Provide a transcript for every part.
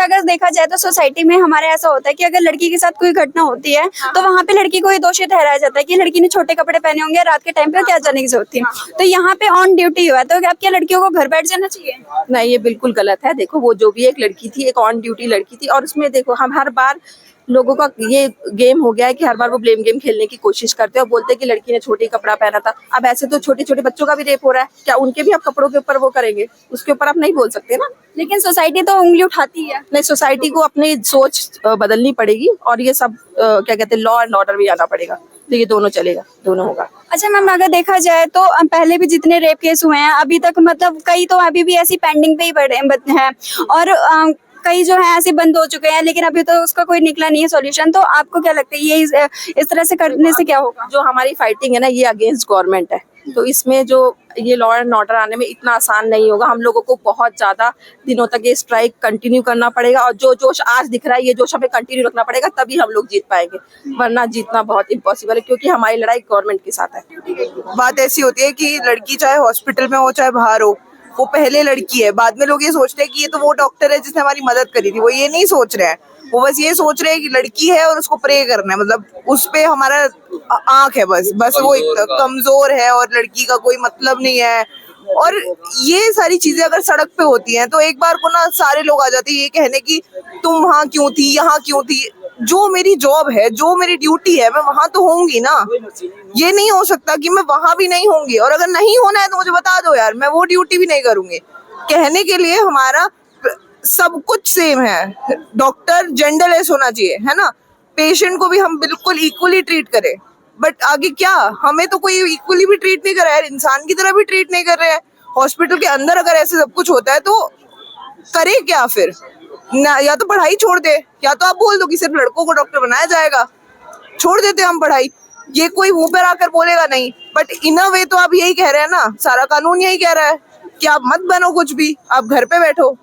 अगर देखा जाए तो सोसाइटी में हमारे ऐसा होता है कि अगर लड़की के साथ कोई घटना होती है तो वहाँ पे लड़की को ही दोषी ठहराया जाता है कि लड़की ने छोटे कपड़े पहने होंगे, रात के टाइम पे क्या जाने की जरूरत थी। तो यहाँ पे ऑन ड्यूटी हुआ तो क्या आपकी लड़कियों को घर बैठ जाना चाहिए? नहीं, ये बिल्कुल गलत है। देखो, वो जो भी एक लड़की थी, एक ऑन ड्यूटी लड़की थी, और उसमें देखो हम हर बार लोगों का ये गेम हो गया है कि हर बार वो ब्लेम गेम खेलने की कोशिश करते हैं और बोलते हैं कि लड़की ने छोटी कपड़ा पहना था। अब ऐसे तो छोटे छोटे बच्चों का भी रेप हो रहा है, क्या उनके भी आप कपड़ों के ऊपर वो करेंगे? उसके ऊपर आप नहीं बोल सकते ना। लेकिन सोसाइटी तो उंगली उठाती है। नहीं, सोसाइटी को अपनी सोच बदलनी पड़ेगी और ये सब क्या कहते हैं, लॉ एंड ऑर्डर भी आना पड़ेगा। तो ये दोनों चलेगा, दोनों होगा। अच्छा मैम, अगर देखा जाए तो पहले भी जितने रेप केस हुए हैं अभी तक, मतलब कई तो अभी भी ऐसी पेंडिंग पे ही पड़े हैं और कई जो है ऐसे बंद हो चुके हैं, लेकिन अभी तो उसका कोई निकला नहीं है सॉल्यूशन। तो आपको क्या लगता है ये इस तरह से करने से क्या होगा? जो हमारी फाइटिंग है ना, ये अगेंस्ट गवर्नमेंट है, तो इसमें जो ये लॉ एंड ऑर्डर आने में इतना आसान नहीं होगा। हम लोगों को बहुत ज्यादा दिनों तक ये स्ट्राइक कंटिन्यू करना पड़ेगा और जो जोश आज दिख रहा है ये जोश हमें कंटिन्यू रखना पड़ेगा, तभी हम लोग जीत पाएंगे, वरना जीतना बहुत इम्पॉसिबल है, क्योंकि हमारी लड़ाई गवर्नमेंट के साथ है। बात ऐसी होती है कि लड़की चाहे हॉस्पिटल में हो चाहे बाहर हो, वो पहले लड़की है। बाद में लोग ये सोचते हैं कि ये तो वो डॉक्टर है जिसने हमारी मदद करी थी। वो ये नहीं सोच रहे हैं, वो बस ये सोच रहे हैं कि लड़की है और उसको प्रे करना है, मतलब उस पे हमारा आंख है, बस वो कमजोर है और लड़की का कोई मतलब नहीं है। और ये सारी चीजें अगर सड़क पे होती हैं तो एक बार को ना सारे लोग आ जाते हैं ये कहने की तुम वहाँ क्यों थी, यहाँ क्यों थी। जो मेरी जॉब है, जो मेरी ड्यूटी है, मैं वहां तो होंगी ना। ये नहीं हो सकता कि मैं वहां भी नहीं होंगी, और अगर नहीं होना है तो मुझे बता दो यार, मैं वो ड्यूटी भी नहीं करूंगी। कहने के लिए हमारा सब कुछ सेम है। डॉक्टर जेंडरलेस होना चाहिए, है ना। पेशेंट को भी हम बिल्कुल इक्वली ट्रीट करें, बट आगे क्या, हमें तो कोई इक्वली भी ट्रीट नहीं कर रहा है, इंसान की तरह भी ट्रीट नहीं कर रहे हैं। हॉस्पिटल के अंदर अगर ऐसे सब कुछ होता है तो करे क्या फिर ना? या तो पढ़ाई छोड़ दे, या तो आप बोल दो कि सिर्फ लड़कों को डॉक्टर बनाया जाएगा, छोड़ देते हम पढ़ाई। ये कोई मुंह पर आकर बोलेगा नहीं, बट इन अ वे तो आप यही कह रहे हैं ना, सारा कानून यही कह रहा है कि आप मत बनो कुछ भी, आप घर पे बैठो।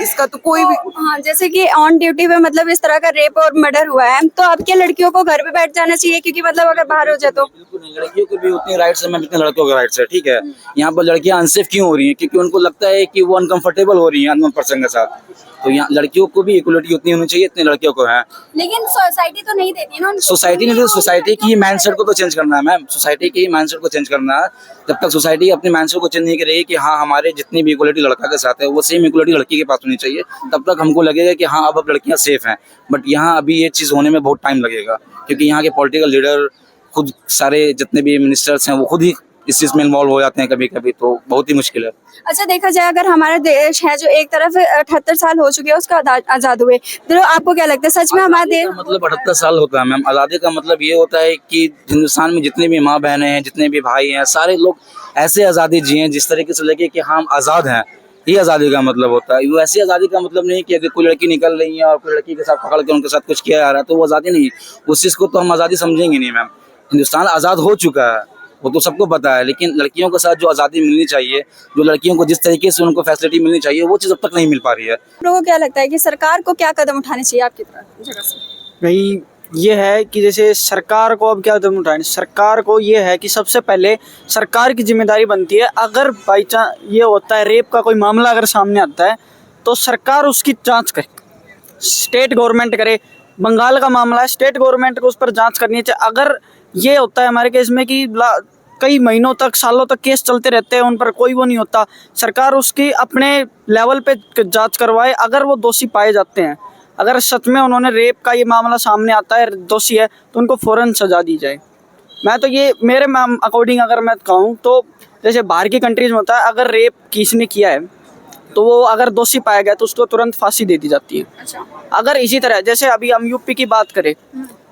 इसका तो कोई भी हाँ, जैसे कि ऑन ड्यूटी पे मतलब इस तरह का रेप और मर्डर हुआ है तो आपके लड़कियों को घर पे बैठ जाना चाहिए, क्योंकि मतलब अगर बाहर हो जाए तो? बिल्कुल नहीं, लड़कियों को भी उतनी राइट्स है मैं जितने लड़कों के राइट्स है। ठीक है, यहाँ पर लड़कियां अनसेफ क्यों हो रही हैं? क्योंकि उनको लगता है कि वो अनकंफर्टेबल हो रही हैं अननोन पर्सन के साथ। तो यहाँ लड़कियों को भी इक्वलिटी उतनी होनी चाहिए इतनी लड़कियों को है। लेकिन सोसाइटी तो नहीं देती ना। सोसाइटी ने तो सोसाइटी की माइंडसेट को तो चेंज करना है मैम, सोसाइटी की माइंडसेट को चेंज करना है। जब तक सोसाइटी अपने माइंडसेट को चेंज नहीं करेगी कि हाँ हमारे जितनी भी इक्वलिटी लड़का के साथ है वो सेम इक्वलिटी लड़की के पास होनी चाहिए, तब तक हमको लगेगा कि हाँ अब लड़कियां सेफ हैं। बट यहाँ अभी ये चीज़ होने में बहुत टाइम लगेगा, क्योंकि यहाँ के पॉलिटिकल लीडर खुद सारे जितने भी मिनिस्टर्स हैं वो खुद ही इस चीज में इन्वॉल्व हो जाते हैं कभी कभी, तो बहुत ही मुश्किल है। अच्छा, देखा जाए अगर हमारा देश है जो एक तरफ 78 साल हो चुके हैं उसका आजाद हुए, तो आपको क्या लगता है सच में हमारा देश मतलब 78 साल होता है मैम? आज़ादी का मतलब ये होता है कि हिंदुस्तान में जितने भी माँ बहनें हैं, जितने भी भाई हैं, सारे लोग ऐसे आज़ादी जिए जिस तरीके से लगे कि हम आज़ाद हैं। ये आज़ादी का मतलब होता है। वो ऐसी आज़ादी का मतलब नहीं कि अगर कोई लड़की निकल रही है और कोई लड़की के साथ पकड़ के उनके साथ कुछ किया जा रहा है तो वो आज़ादी नहीं है। उस चीज़ को तो हम आज़ादी समझेंगे नहीं मैम। हिंदुस्तान आज़ाद हो चुका है, वो तो सबको पता है, लेकिन लड़कियों के साथ जो आज़ादी मिलनी चाहिए, जो लड़कियों को जिस तरीके से उनको फैसिलिटी मिलनी चाहिए, वो चीज़ अब तक नहीं मिल पा रही है। लोगों को क्या लगता है कि सरकार को क्या कदम उठाने चाहिए आपकी जगह से? भाई ये है कि जैसे सरकार को अब क्या कदम उठाने, सरकार को ये है कि सबसे पहले सरकार की जिम्मेदारी बनती है, अगर बाई चांस ये होता है रेप का कोई मामला अगर सामने आता है तो सरकार उसकी जांच करे, स्टेट गवर्नमेंट करे। बंगाल का मामला है, स्टेट गवर्नमेंट को उस पर जांच करनी चाहिए। अगर ये होता है हमारे केस में कि कई महीनों तक सालों तक केस चलते रहते हैं, उन पर कोई वो नहीं होता, सरकार उसकी अपने लेवल पे जांच करवाए। अगर वो दोषी पाए जाते हैं, अगर सच में उन्होंने रेप का ये मामला सामने आता है, दोषी है, तो उनको फ़ौरन सजा दी जाए। मैं तो ये मेरे अकॉर्डिंग अगर मैं कहूँ तो जैसे बाहर की कंट्रीज में होता है, अगर रेप किसने किया है तो वो अगर दोषी पाया गया तो उसको तुरंत फांसी दे दी जाती है। अच्छा। अगर इसी तरह जैसे अभी हम यूपी की बात करें,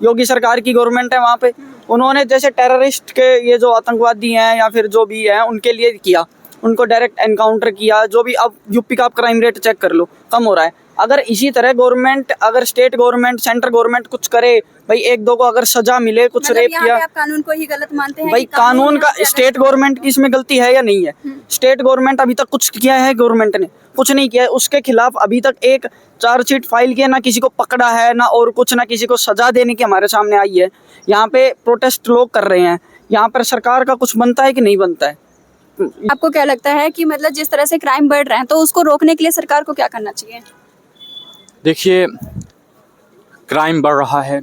योगी सरकार की गवर्नमेंट है वहाँ पे, उन्होंने जैसे टेररिस्ट के ये जो आतंकवादी हैं या फिर जो भी हैं उनके लिए किया, उनको डायरेक्ट एनकाउंटर किया। जो भी अब यूपी का आप क्राइम रेट चेक कर लो, कम हो रहा है। अगर इसी तरह गवर्नमेंट, अगर स्टेट गवर्नमेंट, सेंट्रल गवर्नमेंट कुछ करे, भाई एक दो को अगर सजा मिले, कुछ मतलब रेप किया, आप कानून को ही गलत मानते हैं? भाई कानून का स्टेट गवर्नमेंट की इसमें गलती है या नहीं है? स्टेट गवर्नमेंट अभी तक कुछ किया है? गवर्नमेंट ने कुछ नहीं किया है। उसके खिलाफ अभी तक एक चार्जशीट फाइल किया, ना किसी को पकड़ा है, ना और कुछ, ना किसी को सजा देने की हमारे सामने आई है। यहाँ पे प्रोटेस्ट लोग कर रहे हैं, यहाँ पर सरकार का कुछ बनता है कि नहीं बनता है? आपको क्या लगता है कि मतलब जिस तरह से क्राइम बढ़ रहे हैं तो उसको रोकने के लिए सरकार को क्या करना चाहिए? देखिए, क्राइम बढ़ रहा है,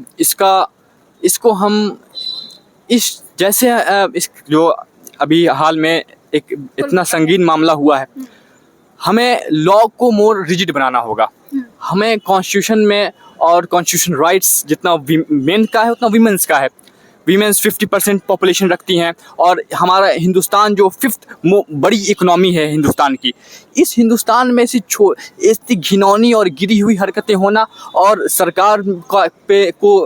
इसको हम इस जैसे इस जो अभी हाल में एक इतना संगीन मामला हुआ है, हमें लॉ को मोर रिजिड बनाना होगा। हमें कॉन्स्टिट्यूशन में और कॉन्स्टिट्यूशन राइट्स जितना मेन का है उतना वीमेंस का है। वीमेंस 50% पॉपुलेशन रखती हैं और हमारा हिंदुस्तान जो 5th बड़ी इकोनॉमी है हिंदुस्तान की, इस हिंदुस्तान में से इतनी घिनौनी और गिरी हुई हरकतें होना और सरकार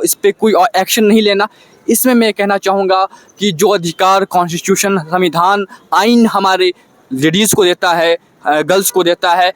इस पे कोई एक्शन नहीं लेना, इसमें मैं कहना चाहूँगा कि जो अधिकार कॉन्स्टिट्यूशन, संविधान, आइन हमारे लेडीज़ को देता है, गर्ल्स को देता है,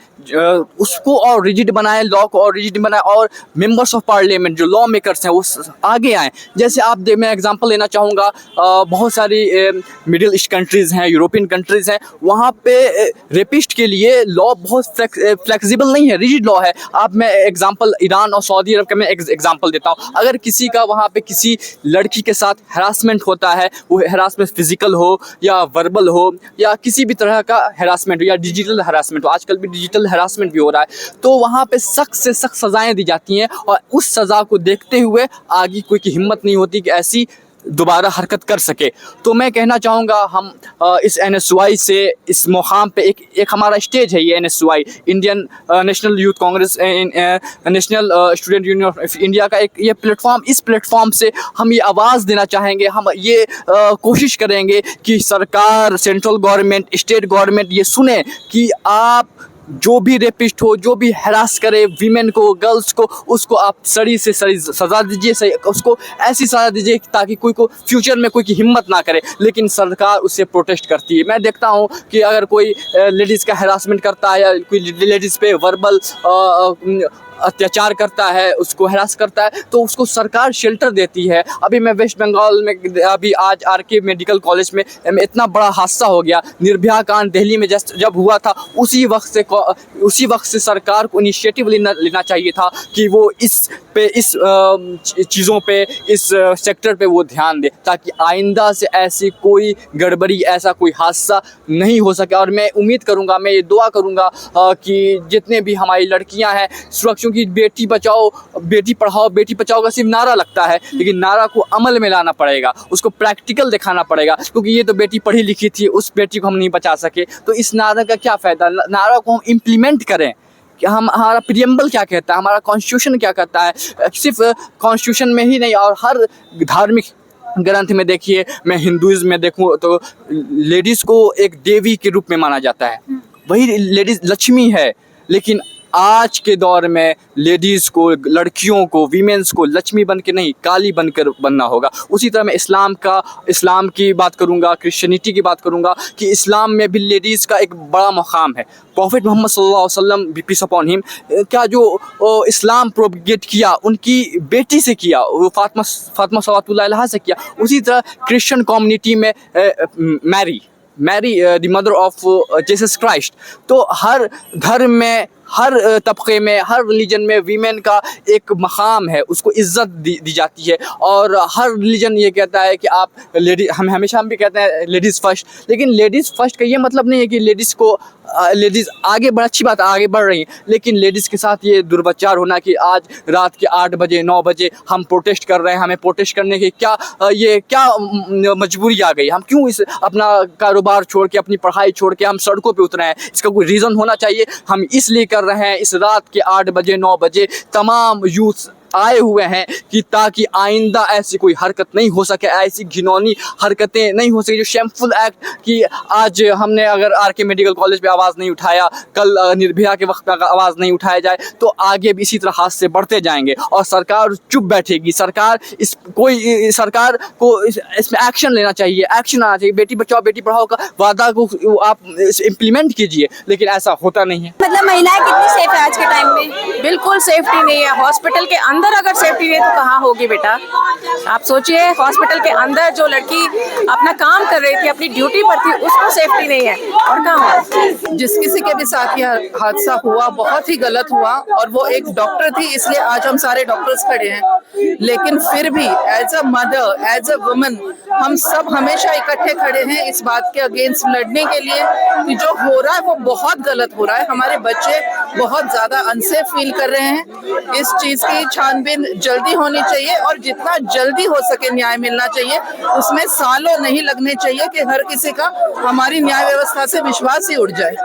उसको और रिजिड बनाए, लॉ को और रिजिड बनाए और मेंबर्स ऑफ पार्लियामेंट जो लॉ मेकर्स हैं वो आगे आएँ। जैसे मैं एग्जांपल लेना चाहूँगा, बहुत सारी मिडिल ईस्ट कंट्रीज़ हैं, यूरोपियन कंट्रीज़ हैं, वहाँ पे रेपिस्ट के लिए लॉ बहुत फ्लेक्सिबल नहीं है, रिजिड लॉ है। मैं एग्जांपल ईरान और सऊदी अरब का मैं एग्जांपल देता हूँ। अगर किसी का वहाँ पे किसी लड़की के साथ हैरासमेंट होता है, वो हैरासमेंट फिजिकल हो या वर्बल हो या किसी भी तरह का हैरासमेंट हो या डिजिटल हैरासमेंट हो, आजकल भी डिजिटल हैरासमेंट भी हो रहा है, तो वहाँ पे सख्त से सख्त सजाएं दी जाती हैं और उस सज़ा को देखते हुए आगे कोई की हिम्मत नहीं होती कि ऐसी दोबारा हरकत कर सके। तो मैं कहना चाहूँगा हम इस NSY से इस मुकाम पे एक हमारा स्टेज है, ये NSY Indian national youth Congress, national student union of India का एक ये प्लेटफॉर्म, इस प्लेटफॉर्म से हम ये आवाज़ देना चाहेंगे, हम ये कोशिश करेंगे कि सरकार, सेंट्रल गवर्नमेंट, स्टेट गवर्नमेंट ये सुने कि आप जो भी रेपिस्ट हो, जो भी हरास करे वीमेन को, गर्ल्स को, उसको आप सड़ी से सड़ी सज़ा दीजिए, उसको ऐसी सज़ा दीजिए ताकि कोई को फ्यूचर में कोई की हिम्मत ना करे। लेकिन सरकार उससे प्रोटेस्ट करती है। मैं देखता हूँ कि अगर कोई लेडीज़ का हरासमेंट करता है या कोई लेडीज़ पे वर्बल अत्याचार करता है, उसको हरास करता है, तो उसको सरकार शेल्टर देती है। अभी मैं वेस्ट बंगाल में अभी आज RK मेडिकल कॉलेज में इतना बड़ा हादसा हो गया, निर्भया कांड दिल्ली में जब हुआ था, उसी वक्त से सरकार को इनिशिएटिव लेना चाहिए था कि वो इस चीज़ों पे, इस सेक्टर पे वो ध्यान दे ताकि आइंदा से ऐसी कोई गड़बड़ी, ऐसा कोई हादसा नहीं हो सके। और मैं उम्मीद करूँगा, मैं ये दुआ करूँगा कि जितने भी हमारी लड़कियाँ हैं सुरक्षा, क्योंकि बेटी बचाओ, बेटी पढ़ाओ, बेटी बचाओ का सिर्फ नारा लगता है, लेकिन नारा को अमल में लाना पड़ेगा, उसको प्रैक्टिकल दिखाना पड़ेगा। क्योंकि ये तो बेटी पढ़ी लिखी थी, उस बेटी को हम नहीं बचा सके, तो इस नारा का क्या फ़ायदा। नारा को हम इम्प्लीमेंट करें कि हमारा प्रियम्बल क्या कहता है, हमारा कॉन्स्टिट्यूशन क्या कहता है। सिर्फ कॉन्स्टिट्यूशन में ही नहीं और हर धार्मिक ग्रंथ में देखिए, मैं हिंदुइज्म में देखूँ तो लेडीज़ को एक देवी के रूप में माना जाता है, वही लेडीज़ लक्ष्मी है। लेकिन आज के दौर में लेडीज़ को, लड़कियों को, वीमेंस को लक्ष्मी बन के नहीं, काली बनकर बनना होगा। उसी तरह मैं इस्लाम की बात करूँगा, क्रिश्चियनिटी की बात करूँगा कि इस्लाम में भी लेडीज़ का एक बड़ा मुकाम है। प्रॉफिट मोहम्मद सल्लल्लाहु अलैहि वसल्लम, पीस अपॉन हिम, क्या जो इस्लाम प्रोपगेट किया उनकी बेटी से किया, वो फातिमा सल्लल्लाहु अलैहा से किया। उसी तरह क्रिश्चियन कम्युनिटी में Mary the mother of Jesus Christ. तो हर धर्म में, हर तबके में, हर रिलीजन में वीमेन का एक मकाम है, उसको इज्जत दी जाती है। और हर रिलीजन ये कहता है कि आप हम भी कहते हैं लेडीज़ फर्स्ट, लेकिन लेडीज़ फर्स्ट का ये मतलब नहीं है कि लेडीज़ आगे अच्छी बात आगे बढ़ रही हैं, लेकिन लेडीज़ के साथ ये दुर्व्यवहार होना कि आज रात के 8 बजे 9 बजे हम प्रोटेस्ट कर रहे हैं, हमें प्रोटेस्ट करने की क्या मजबूरी आ गई, हम क्यों इस अपना कारोबार छोड़ के, अपनी पढ़ाई छोड़ के हम सड़कों पे उतरे हैं, इसका कोई रीज़न होना चाहिए। हम इसलिए कर रहे हैं, इस रात के 8 बजे 9 बजे तमाम यूथ आए हुए हैं कि ताकि आइंदा ऐसी कोई हरकत नहीं हो सके, ऐसी घिनौनी हरकतें नहीं हो सके, जो शेमफुल एक्ट कि आज हमने अगर RK मेडिकल कॉलेज पे आवाज़ नहीं उठाया, कल निर्भया के वक्त आवाज़ नहीं उठाया जाए तो आगे भी इसी तरह हादसे बढ़ते जाएंगे और सरकार चुप बैठेगी। सरकार को इसमें एक्शन लेना चाहिए, एक्शन आना चाहिए। बेटी बचाओ बेटी पढ़ाओ का वादा को आप इम्प्लीमेंट कीजिए, लेकिन ऐसा होता नहीं है। मतलब महिलाएं कितनी सेफ है आज के टाइम में? बिल्कुल सेफ्टी नहीं है। हॉस्पिटल के अंदर अगर सेफ्टी नहीं तो कहाँ होगी बेटा? आप सोचिए, हॉस्पिटल के अंदर जो लड़की अपना काम कर रही थी, अपनी ड्यूटी पर थी, उसको सेफ्टी नहीं है और कहाँ हो? जिस किसी के भी साथ यह हादसा हुआ बहुत ही गलत हुआ और वो एक डॉक्टर थी, इसलिए आज हम सारे डॉक्टर्स खड़े हैं। लेकिन फिर भी as a mother, as a woman, हम सब हमेशा इकट्ठे खड़े हैं इस बात के अगेंस्ट लड़ने के लिए कि जो हो रहा है वो बहुत गलत हो रहा है। हमारे बच्चे बहुत ज्यादा अनसेफ फील कर रहे हैं। इस चीज की छानबीन जल्दी होनी चाहिए और जितना जल्दी हो सके न्याय मिलना चाहिए। उसमें सालों नहीं लगने चाहिए कि हर किसी का हमारी न्याय व्यवस्था से विश्वास ही उठ जाए।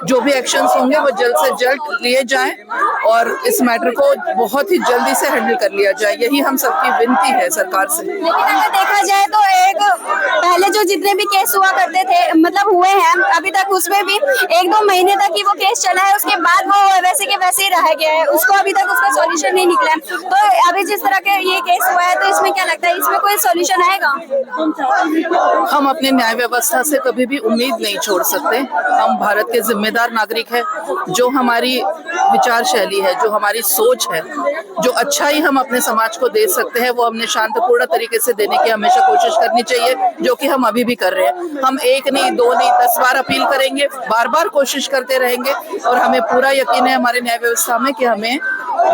जो भी एक्शंस होंगे वो जल्द से जल्द लिए जाएं और इस मैटर को बहुत ही जल्दी से हैंडल कर लिया जाए। यही हम सबकी विनती है सरकार से। लेकिन अगर देखा जाए तो एक पहले जो जितने भी केस हुआ करते थे मतलब हुए हैं अभी तक, उसमें भी 1-2 महीने तक ही वो केस चला है, उसके बाद वो वैसे के वैसे ही रह गया है, उसको अभी तक उसका सॉल्यूशन नहीं निकला है। तो अभी जिस तरह के ये केस हुआ है तो इसमें क्या लगता है, इसमें कोई सॉल्यूशन आएगा? हम अपने न्याय व्यवस्था से कभी भी उम्मीद नहीं छोड़ सकते। हम भारत के जिम्मेदार नागरिक हैं। जो हमारी विचार शैली है, जो हमारी सोच है, जो अच्छाई हम अपने समाज को दे सकते हैं वो हमने शांतिपूर्ण तरीके से देने की हमेशा कोशिश करनी चाहिए, जो कि हम अभी भी कर रहे हैं। हम 1 नहीं 2 नहीं 10 बार अपील करेंगे, बार बार कोशिश करते रहेंगे और हमें पूरा यकीन है हमारे न्याय व्यवस्था में कि हमें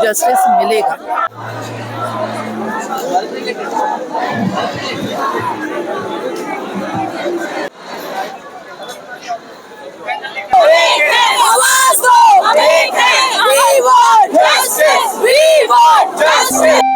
जस्टिस मिलेगा। आवाज दो, we want justice, we want justice।